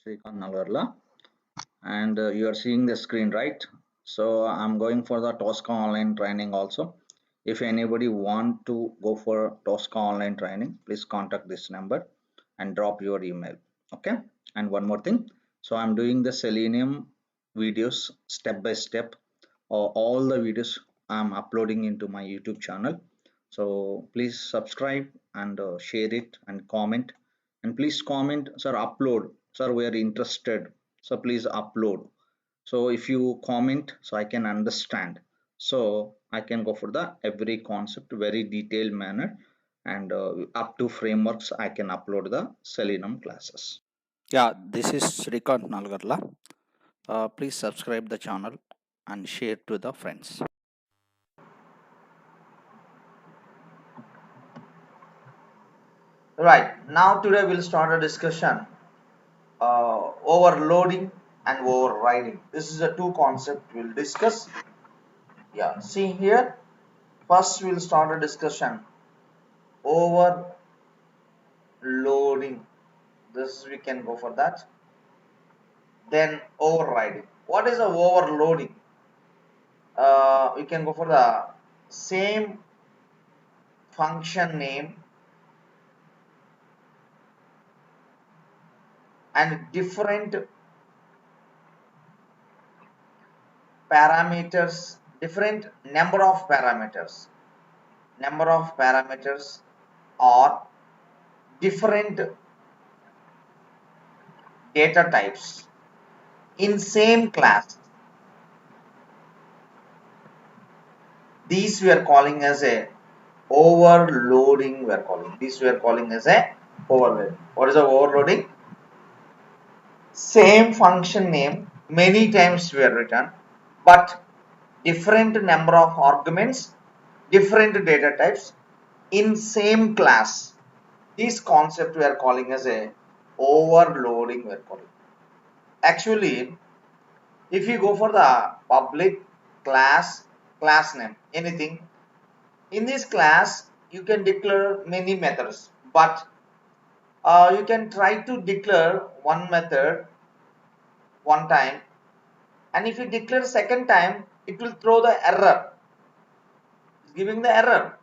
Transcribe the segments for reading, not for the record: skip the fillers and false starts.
Srikanth Nagarla, and you are seeing the screen, right? So I'm going for the Tosca online training also. If anybody want to go for Tosca online training, please contact this number and drop your email. Okay. And one more thing. So I'm doing the Selenium videos step by step. All the videos I'm uploading into my YouTube channel. So please subscribe and share it and comment. And please comment, sir, upload. Sir, we are interested. So please upload. So if you comment, so I can understand. So I can go for the every concept very detailed manner, and up to frameworks I can upload the Selenium classes. Yeah, this is Srikanth Nalgarla. Please subscribe the channel and share to the friends. Right, now today we'll start a discussion overloading and overriding. This is a two concept we'll discuss. Yeah, see here, first we'll start a discussion overloading. This we can go for that. Then overriding. What is a overloading? We can go for the same function name and different parameters, different number of parameters or different data types in same class. These we are calling as a overloading. We are calling this we are calling as a overloading. What is a overloading? Same function name many times we are written, but different number of arguments, different data types in same class. This concept we are calling as a overloading. We are calling. Actually, if you go for the public class name, anything in this class, you can declare many methods, but you can try to declare one method one time, and if you declare second time, it will throw the error, it's giving the error.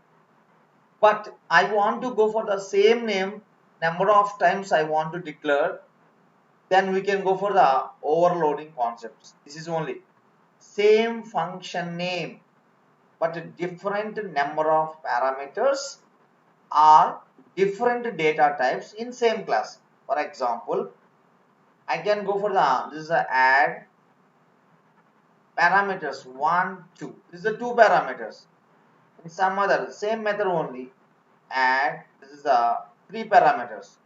But I want to go for the same name number of times I want to declare, then we can go for the overloading concepts. This is only same function name but a different number of parameters or different data types in same class. For example, I can go for the this is a add parameters 1 2. This is the two parameters. In some other same method only add, this is the three parameters,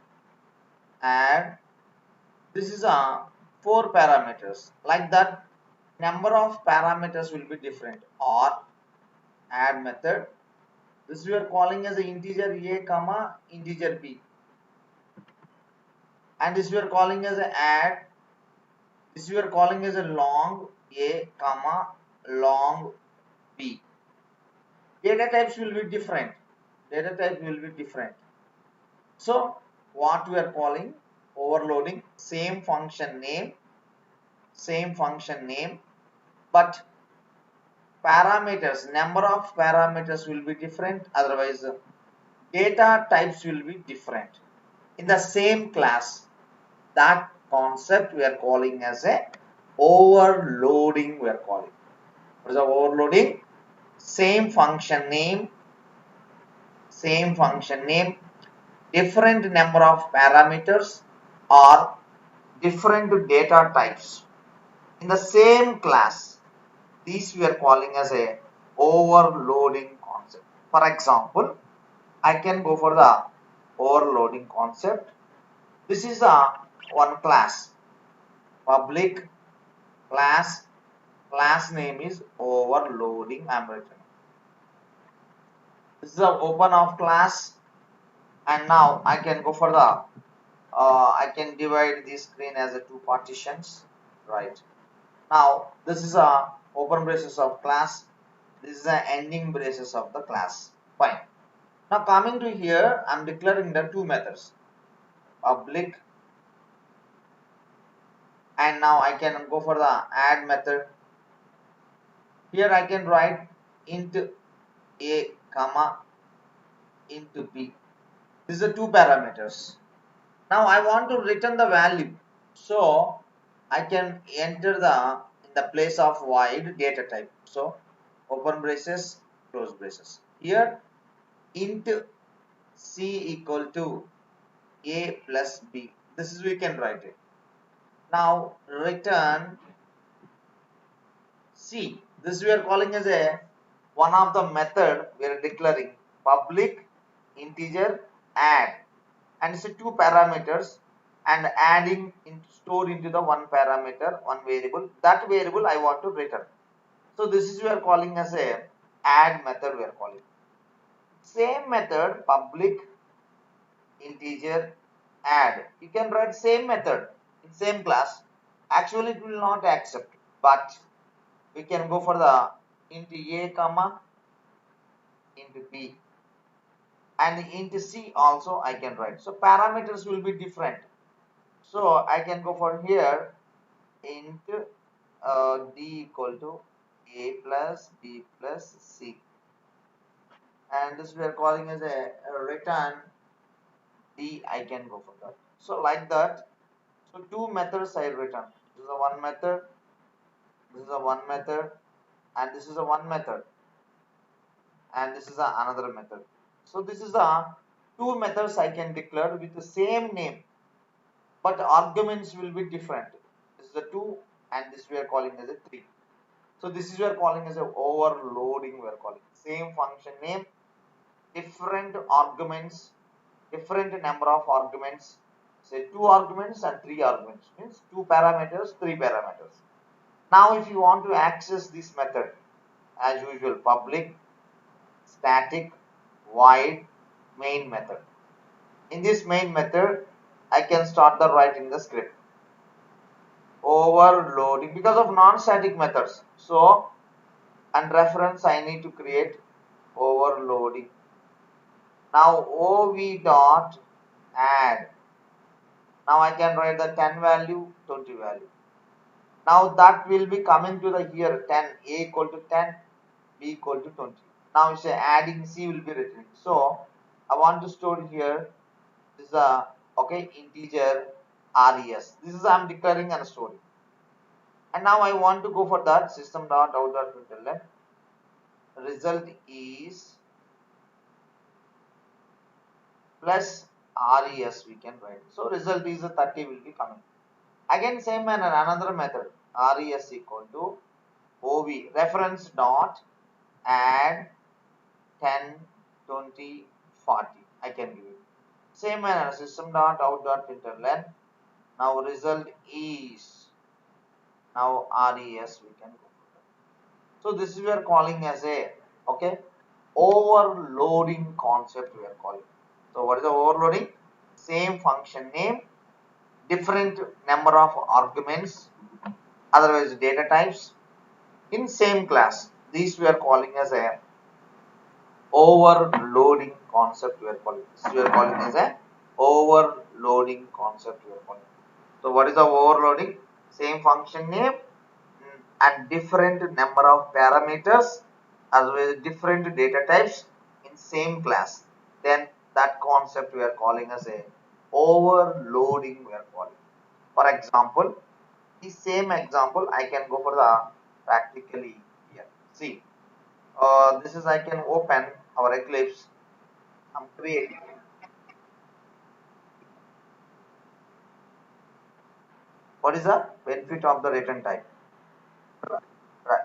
add, this is a four parameters. Like that, number of parameters will be different. Or add method, this we are calling as a integer a comma integer b, and this we are calling as a add, this we are calling as a long a comma long b. Data types will be different, data type will be different. So what we are calling overloading, same function name, but parameters, number of parameters will be different, otherwise data types will be different in the same class. That concept we are calling as a overloading. We are calling, what is the overloading? Same function name, different number of parameters or different data types in the same class. These we are calling as a overloading concept. For example, I can go for the overloading concept. This is a one class, public class name is overloading. I'm writing. This is the open of class, and now I can go for the I can divide this screen as a two partitions. Right, now this is a open braces of class, this is the ending braces of the class. Fine. Now coming to here, I'm declaring the two methods, public and now I can go for the add method. Here I can write int a comma int b. These are two parameters. Now I want to return the value, so I can enter the in the place of void data type. So open braces, close braces. Here int c equal to a plus b. This is we can write it. Now return c. This we are calling as a one of the method we are declaring public integer add, and it's a two parameters, and adding store into the one parameter one variable. That variable I want to return. So this is we are calling as a add method we are calling. Same method public integer add. You can write same method in same class. Actually it will not accept, but we can go for the int a comma int b, and int c also I can write. So parameters will be different. So I can go for here int d equal to a plus b plus c, and this we are calling as a return d. I can go for that. So like that. So two methods I return. This is a one method. This is a one method, and this is a one method, and this is another method. So this is the two methods I can declare with the same name, but arguments will be different. This is a 2, and this we are calling as a 3. So this is we are calling as a overloading. We are calling same function name, different arguments, different number of arguments. Say 2 arguments and 3 arguments, means 2 parameters, 3 parameters. Now if you want to access this method, as usual, public static void main method. In this main method, I can start the writing the script. Overloading because of non-static methods. So, and reference I need to create overloading. Now ov dot add. Now I can write the 10 value, 20 value. Now that will be coming to the here 10, a equal to 10, b equal to 20. Now it's adding c will be written. So I want to store here this is a okay integer res. This is I'm declaring and storing. And now I want to go for that system dot out dot println. Result is plus res we can write. So result is a 30 will be coming. Again same manner another method res equal to ov reference dot add 10, 20, 40. I can give it. Same manner system dot out dot println. Now result is now res we can go for that. So this is we are calling as a okay overloading concept we are calling. So what is the overloading? Same function name, different number of arguments, otherwise data types in same class. These we are calling as a overloading concept we are calling. This we are calling as a overloading concept we are calling. So what is the overloading? Same function name and different number of parameters as well as different data types in same class. Then that concept we are calling as a overloading we are calling. For example, the same example I can go for the practically here. See, this is I can open our Eclipse. I'm creating. What is the benefit of the return type? Right.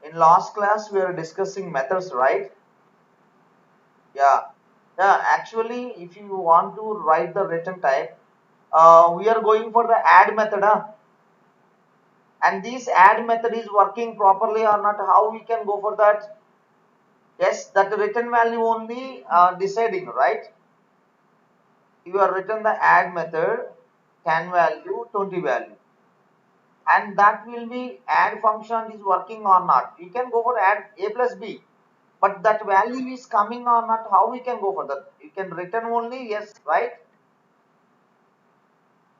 In last class we are discussing methods, right? Yeah. Yeah. Actually, if you want to write the return type, we are going for the add method, huh? And this add method is working properly or not? How we can go for that? Yes, that return value only deciding, right? You are written the add method 10 value, 20 value, and that will be add function is working or not. You can go for add a plus b, but that value is coming or not. How we can go for that? You can return only yes, right?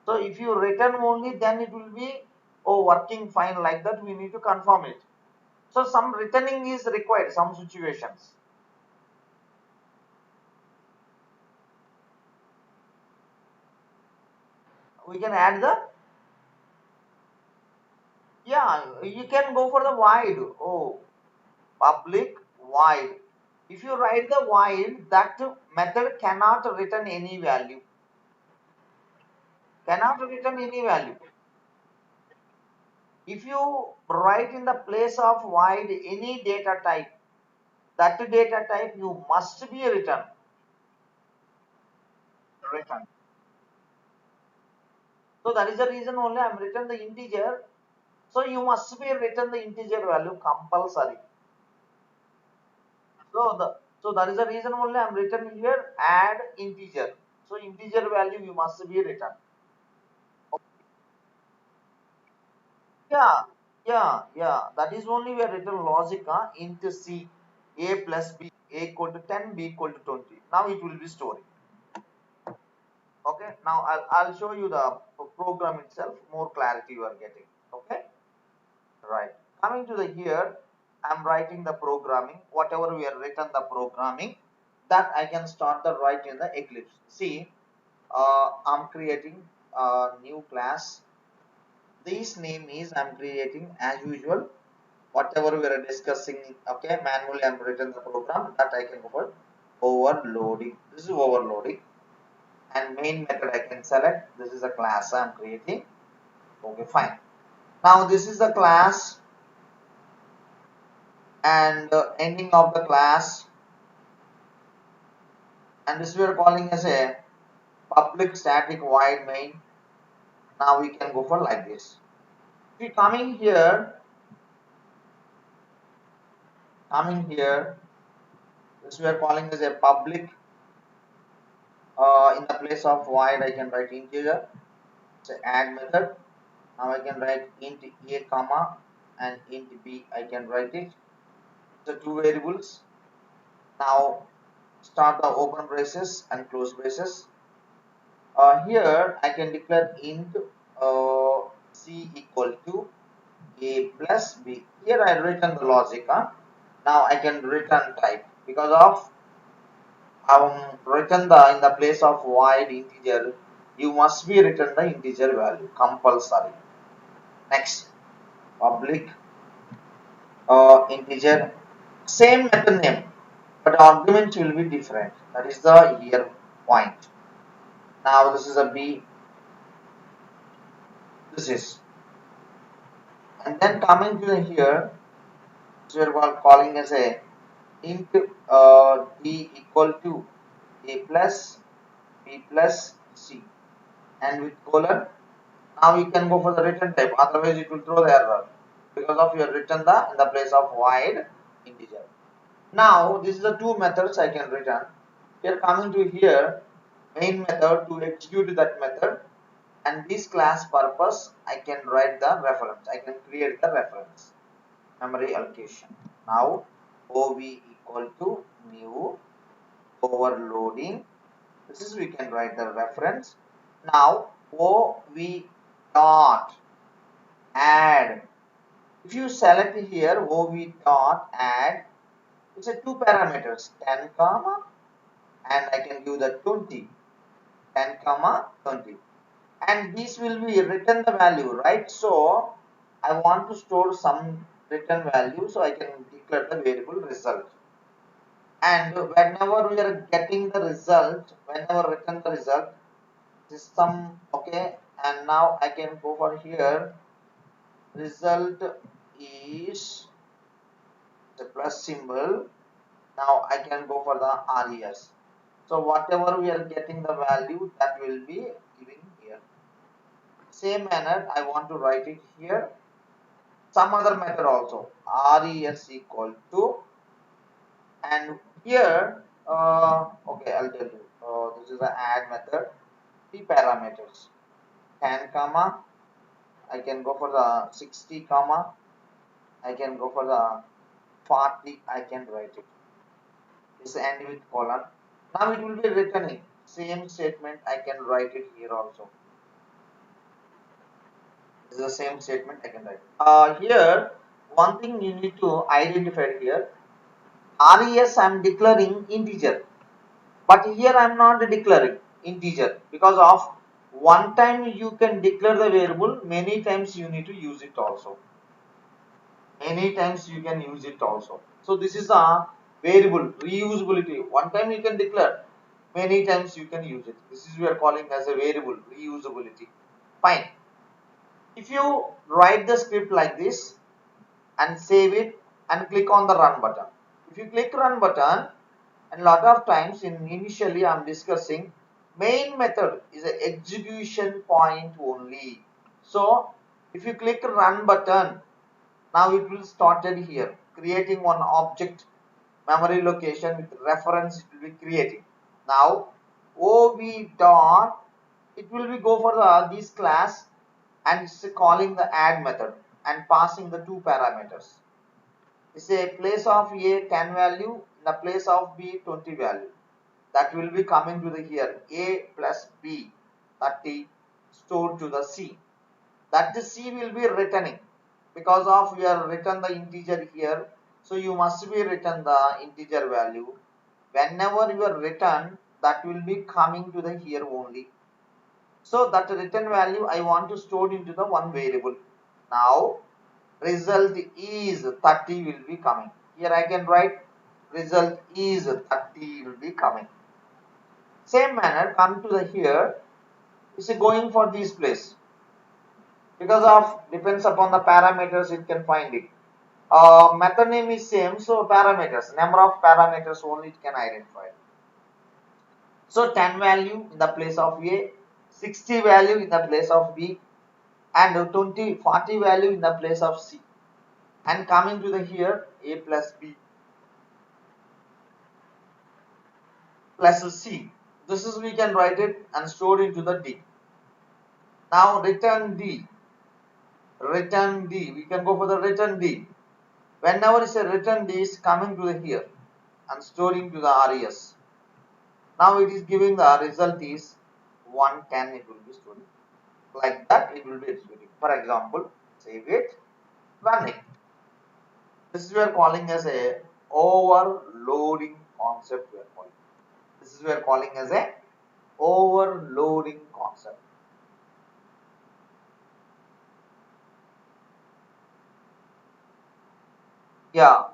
So if you return only, then it will be, oh, working fine like that. We need to confirm it. So some returning is required, some situations. We can add the, yeah, you can go for the void. Oh, public void. If you write the void, that method cannot return any value. Cannot return any value. If you write in the place of void any data type, that data type you must be return. So that is the reason only I am written the integer. So you must be written the integer value compulsory. So that is the reason only I am written here add integer. So integer value you must be written. Yeah, yeah. That is only we are written logic int c, a plus b, a equal to 10, b equal to 20. Now it will be storing. Okay, now I'll show you the program itself, more clarity you are getting. Okay, right. Coming to the here, I'm writing the programming, whatever we have written the programming, that I can start the write in the Eclipse. See, I'm creating a new class. This name is I'm creating as usual whatever we are discussing. Okay, manually I'm written the program that I can go for overloading. This is overloading, and main method I can select. This is a class I'm creating. Okay, fine. Now this is the class, and ending of the class, and this we are calling as a public static void main. Now we can go for like this. If we coming here, this we are calling as a public. In the place of void, I can write integer. It's an add method. Now I can write int a comma and int b. I can write it. The two variables. Now start the open braces and close braces. Here I can declare int c equal to a plus b. Here I written the logic. Now I can return type because of written the in the place of void integer. You must be written the integer value compulsory. Next, public integer, same method name, but argument will be different. That is the here point. Now this is a b. This is, and then coming to the here, so we are calling as a int d equal to a plus b plus c, and with colon. Now you can go for the return type, otherwise it will throw the error because of your return the in the place of void integer. Now this is the two methods I can return. Here coming to here, main method to execute that method, and this class purpose I can write the reference. I can create the reference memory allocation. Now OV equal to new overloading. This is we can write the reference. Now OV dot add. If you select here OV dot add, it's a two parameters 10 comma, and I can give the 20, 10 comma 20, and this will be written the value, right? So I want to store some written value, so I can declare the variable result, and whenever we are getting the result, whenever written the result system. Okay, and now I can go for here result is the plus symbol. Now I can go for the res. So whatever we are getting the value, that will be giving here. Same manner I want to write it here. Some other method also res equal to, and here okay, I'll tell you. This is the add method. The parameters 10 comma. I can go for the 60 comma. I can go for the 40. I can write it. This end with colon. Now it will be returning same statement. I can write it here also. This is the same statement I can write. Here, one thing you need to identify here. Res I am declaring integer, but here I am not declaring integer because of one time you can declare the variable, many times you need to use it also. Many times you can use it also. So this is a variable reusability. One time you can declare, many times you can use it. This is we are calling as a variable reusability. Fine. If you write the script like this and save it and click on the run button. If you click run button, and a lot of times initially I'm discussing main method is an execution point only. So if you click run button, now it will started here creating one object memory location with reference it will be creating. Now ov dot it will be go for the this class and it's calling the add method and passing the two parameters. It's a place of a 10 value in the place of b 20 value. That will be coming to the here a plus b 30 stored to the c. That the c will be returning because of we are written the integer here. So you must be written the integer value. Whenever you are written, that will be coming to the here only. So that return value I want to store into the one variable. Now result is 30 will be coming. Here I can write result is 30 will be coming. Same manner come to the here is going for this place because of depends upon the parameters it can find it. Method name is same, so parameters number of parameters only it can identify. So 10 value in the place of a, 60 value in the place of b, and 40 value in the place of c. And coming to the here a plus b plus c. This is we can write it and store into the d. Now return d. Return d. We can go for the return d. Whenever it's a return d is coming to the here and storing to the res. Now it is giving the result is 110 it will be storing. Like that it will be executing. For example, save it, run it. This is we are calling as a overloading concept we are calling. This is we are calling as a overloading concept. Yeah.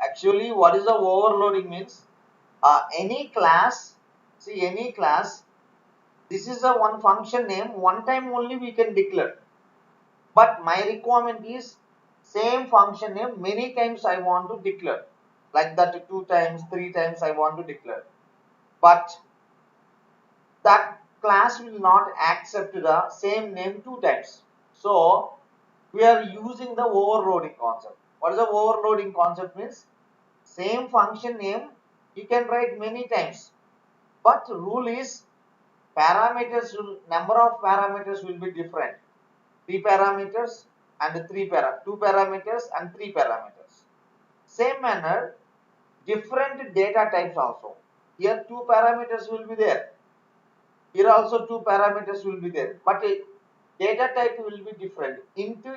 Actually, what is the overloading means? Any class, see any class, this is a one function name, one time only we can declare. But my requirement is same function name many times I want to declare. Like that 2 times, 3 times I want to declare. But that class will not accept the same name 2 times. So we are using the overloading concept. What is the overloading concept means? Same function name you can write many times, but rule is parameters will number of parameters will be different. 3 parameters and 2 parameters and 3 parameters. Same manner, different data types also. Here 2 parameters will be there. Here also 2 parameters will be there, but data type will be different. Into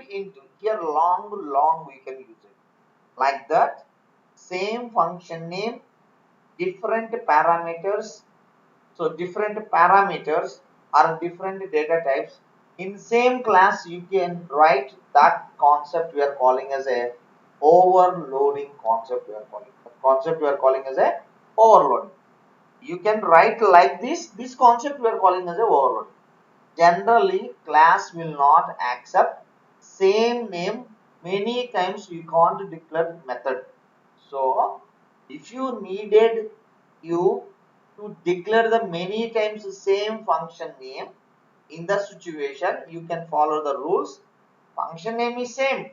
here long we can use it. Like that, same function name, different parameters. So different parameters are different data types. In same class, you can write that concept we are calling as a overloading concept. We are calling the concept we are calling as a overloading. You can write like this. This concept we are calling as a overloading. Generally, class will not accept same name many times. You can't declare method. So if you needed you to declare the many times the same function name, in the situation you can follow the rules. Function name is same,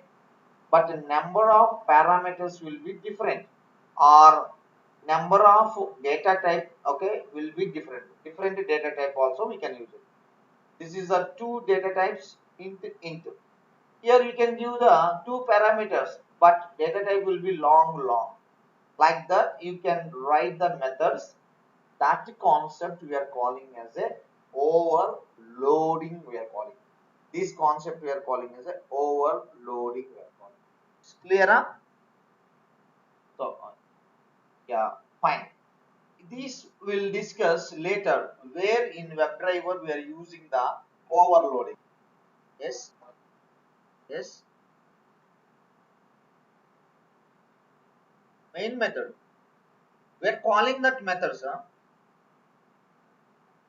but the number of parameters will be different, or number of data type will be different data type also we can use it. This is the two data types int. Here you can give the two parameters, but data type will be long. Like that you can write the methods. That concept we are calling as a overloading we are calling. This concept we are calling as a overloading. We are calling. It's clear, huh? So yeah, fine. These we'll discuss later. Where in WebDriver we are using the overloading. Yes, yes. Main method. We are calling that methods. Huh?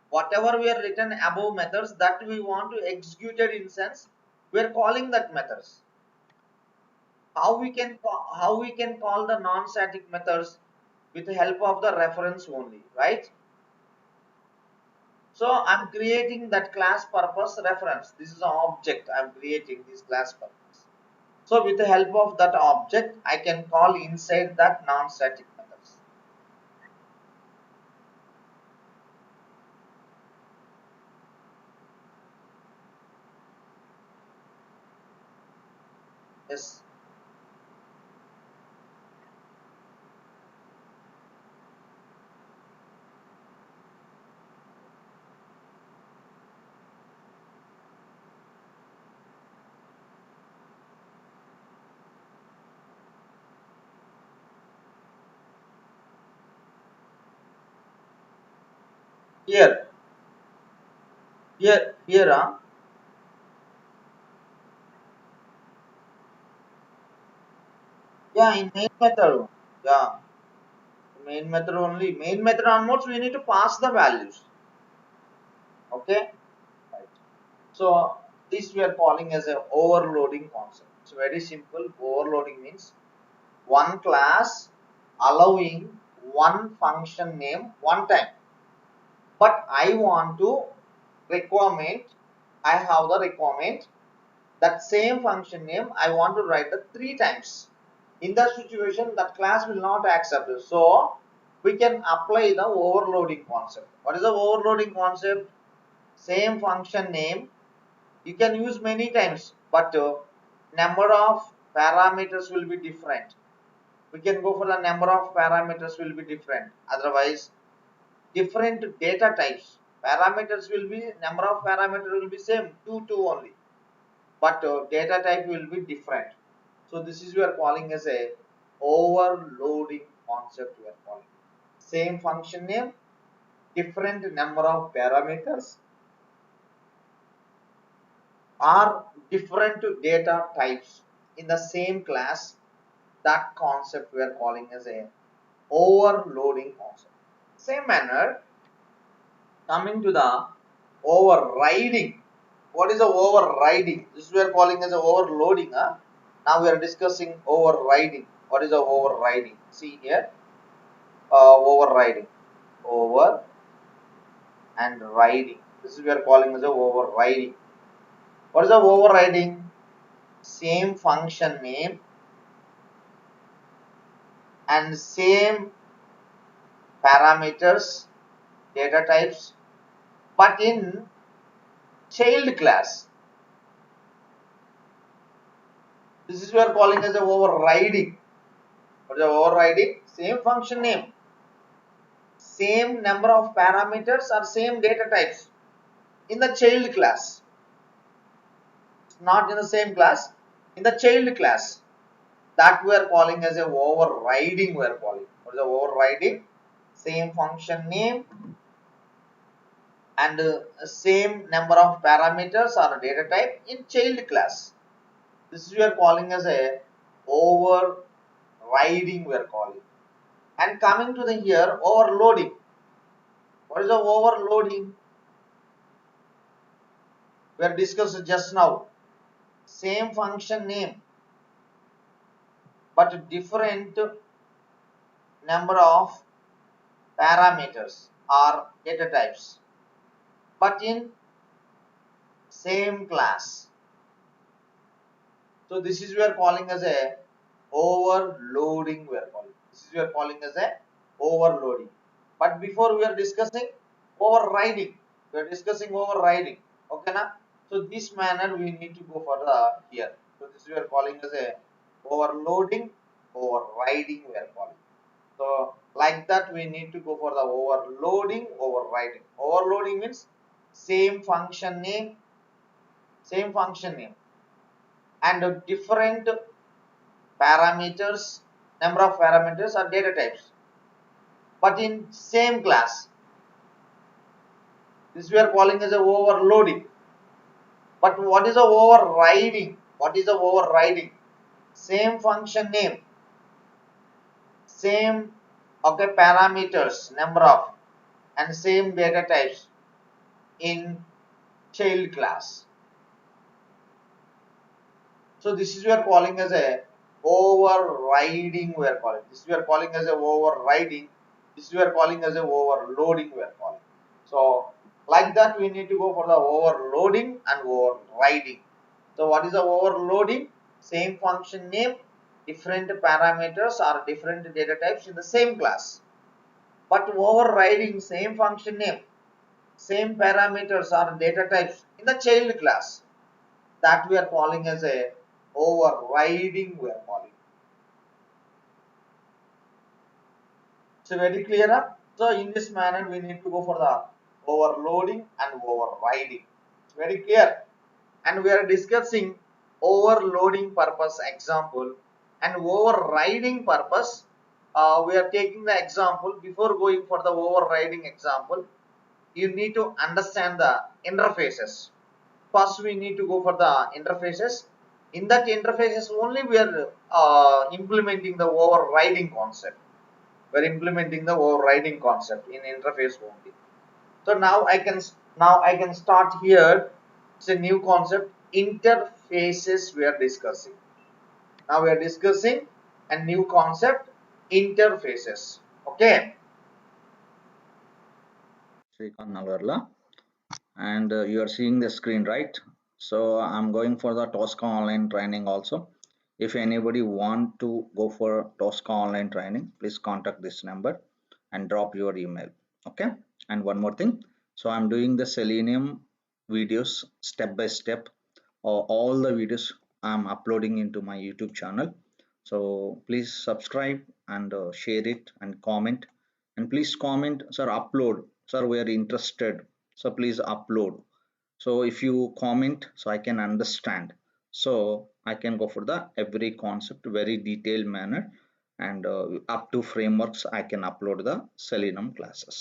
Whatever we are written above methods that we want to execute it instance, we are calling that methods. How we can call the non-static methods with the help of the reference only, right? So I'm creating that class purpose reference. This is an object I'm creating this class purpose. So with the help of that object, I can call inside that non-static methods. Yes. Here, here, yeah, in main method, yeah, main method only. Main method onwards, we need to pass the values. Okay. Right. So this we are calling as a overloading concept. It's very simple. Overloading means one class allowing one function name one time. But I want to requirement, I have the requirement that same function name I want to write the 3 times. In that situation, that class will not accept it. So we can apply the overloading concept. What is the overloading concept? Same function name you can use many times, but number of parameters will be different. We can go for the number of parameters will be different. Otherwise, different data types. Parameters will be, number of parameters will be same, two only, but data type will be different. So this is we are calling as a overloading concept. We are calling same function name, different number of parameters, or different data types in the same class. That concept we are calling as a overloading concept. Same manner, coming to the overriding. What is the overriding? This we are calling as a overloading. Huh? Now we are discussing overriding. What is the overriding? See here, overriding, over and riding. This is we are calling as a overriding. What is the overriding? Same function name and same parameters, data types, but in child class. This is we are calling as a overriding. What is the overriding? Same function name, same number of parameters or same data types in the child class. Not in the same class, in the child class. That we are calling as a overriding. We are calling. What is the overriding? Same function name and same number of parameters or data type in child class. This we are calling as a overriding. We are calling. And coming to the here, overloading. What is the overloading? We are discussed just now. Same function name, but different number of parameters or data types, but in same class. So this is we are calling as a overloading. We are calling. This is we are calling as a overloading. But before we are discussing overriding. We are discussing overriding. Okay, na? So this manner we need to go for the here. So this we are calling as a overloading, overriding. We are calling. So like that we need to go for the overloading, overriding. Overloading means same function name, same function name, and different parameters, number of parameters or data types, but in same class. This we are calling as a overloading. But what is a overriding? What is a overriding? Same function name, same okay parameters, number of, and same data types in child class. So this is we are calling as a overriding. We are calling this we are calling as a overriding. This we are calling as a overloading. We are calling. So like that we need to go for the overloading and overriding. So what is the overloading? Same function name, different parameters or different data types in the same class. But overriding same function name, same parameters or data types in the child class. That we are calling as a overriding. We are calling. So very clear. Huh? So in this manner we need to go for the overloading and overriding. It's very clear. And we are discussing overloading purpose example and overriding purpose. We are taking the example. Before going for the overriding example, you need to understand the interfaces. First we need to go for the interfaces. In that interfaces only we are implementing the overriding concept. We are implementing the overriding concept in interface only. So now I can start here. It's a new concept, interfaces we are discussing. Now we are discussing a new concept, interfaces. Okay. Srikanth Nalvarla, and you are seeing the screen, right? So I'm going for the Tosca online training also. If anybody want to go for Tosca online training, please contact this number and drop your email. Okay. And one more thing. So I'm doing the Selenium videos step by step. All the videos I'm uploading into my YouTube channel. So please subscribe and share it and comment. And please comment, sir, upload. Sir, we are interested. So please upload. So if you comment, so I can understand. So I can go for the every concept very detailed manner, and up to frameworks I can upload the Selenium classes.